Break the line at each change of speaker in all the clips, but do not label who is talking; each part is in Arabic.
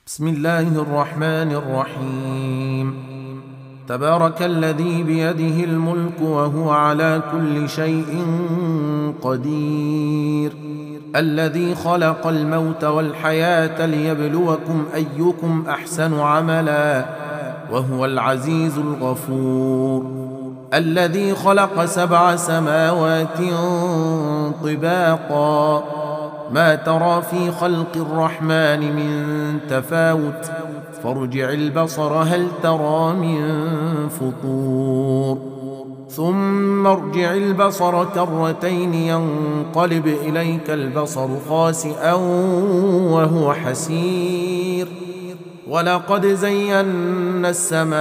بسم الله الرحمن الرحيم. تبارك الذي بيده الملك وهو على كل شيء قدير، الذي خلق الموت والحياة ليبلوكم أيكم أحسن عملا، وهو العزيز الغفور، الذي خلق 7 سماوات طباقا، ما ترى في خلق الرحمن من تفاوت، فارجع البصر هل ترى من فطور، ثم ارجع البصر كرتين ينقلب إليك البصر خاسئا وهو حسير، ولقد زينا السماء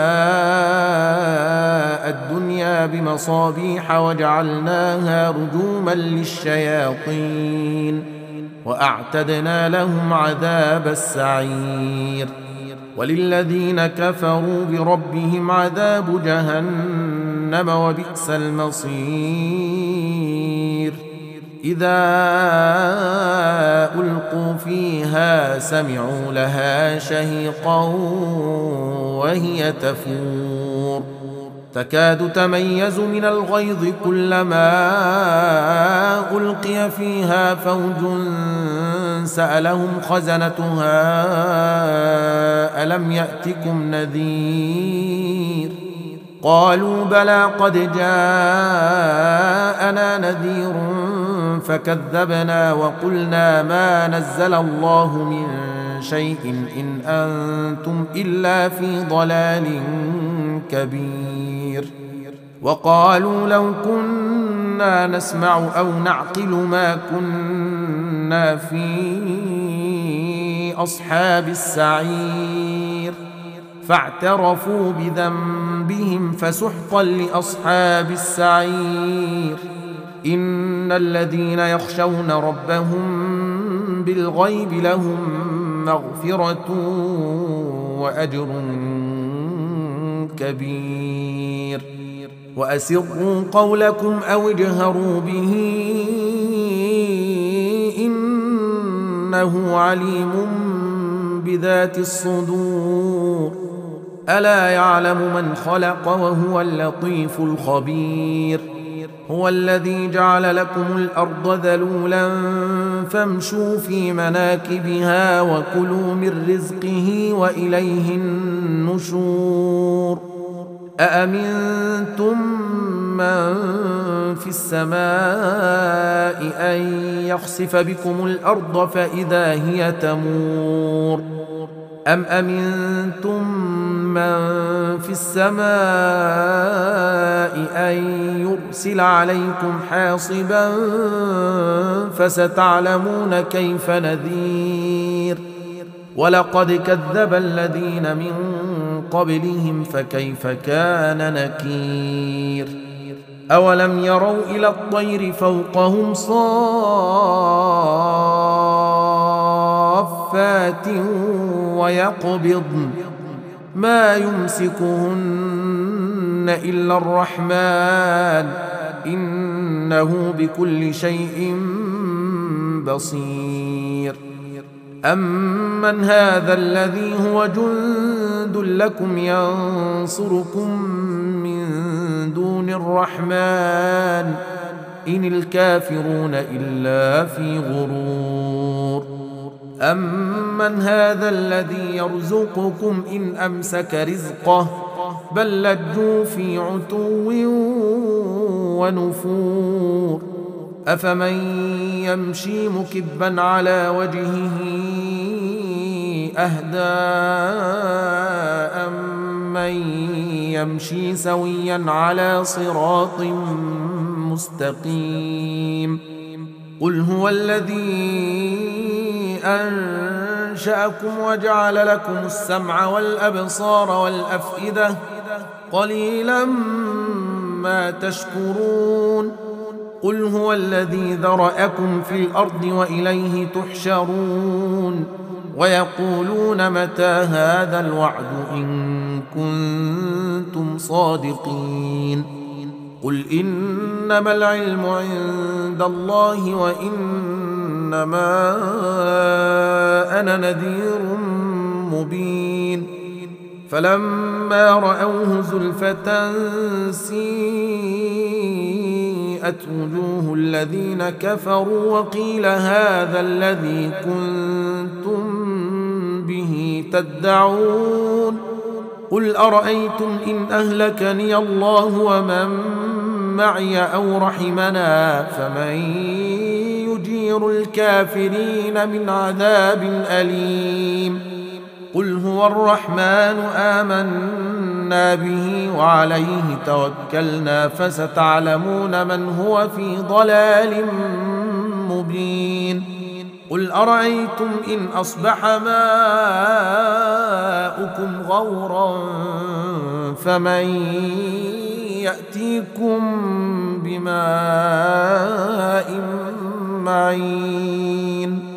الدنيا بمصابيح وجعلناها رجوما للشياطين وأعتدنا لهم عذاب السعير، وللذين كفروا بربهم عذاب جهنم وبئس المصير. إذا ألقوا فيها سمعوا لها شهيقا وهي تفور، تكاد تميز من الغيظ كلما ألقي فيها فوج سألهم خزنتها ألم يأتكم نذير، قالوا بلى قد جاءنا نذير فكذبنا وقلنا ما نزل الله من شيء إن أنتم إلا في ضلال كبير، وقالوا لو كنا نسمع أو نعقل ما كنا في أصحاب السعير، فاعترفوا بذنبهم فسحقا لأصحاب السعير. إن الذين يخشون ربهم بالغيب لهم مغفرة وأجر كبير، وأسروا قولكم أو اجهروا به إنه عليم بذات الصدور، ألا يعلم من خلق وهو اللطيف الخبير. هو الذي جعل لكم الأرض ذلولا فامشوا في مناكبها وكلوا من رزقه وإليه النشور. أأمنتم من في السماء أن يخسف بكم الأرض فإذا هي تمور، أم أمنتم من في السماء أن يرسل عليكم حاصبا فستعلمون كيف نذير، ولقد كذب الذين من قبلهم فكيف كان نكير. أولم يروا إلى الطير فوقهم صافات ويقبضن ما يمسكهن إلا الرحمن إنه بكل شيء بصير. أمن هذا الذي هو جند لكم ينصركم من دون الرحمن إن الكافرون إلا في غرور. أمن هذا الذي يرزقكم إن أمسك رزقه بل لجوا في عتو ونفور. أفمن يمشي مكبا على وجهه أهدى أمن يمشي سويا على صراط مستقيم. قل هو الذي أنشأكم وجعل لكم السمع والأبصار والأفئدة قليلا ما تشكرون. قل هو الذي ذرأكم في الأرض وإليه تحشرون. ويقولون متى هذا الوعد إن كنتم صادقين. قل إنما العلم عند الله وإنما أنا نذير مبين فلما رأوه زلفة سيئت وجوه الذين كفروا وقيل هذا الذي كنتم به تدعون قل أرأيتم إن أهلكني الله ومن معي أو رحمنا فمن يجير الكافرين من عذاب أليم قل هو الرحمن آمنا به وعليه توكلنا فستعلمون من هو في ضلال مبين قل أرأيتم إن أصبح ماؤكم غورا فمن يأتيكم بماء معين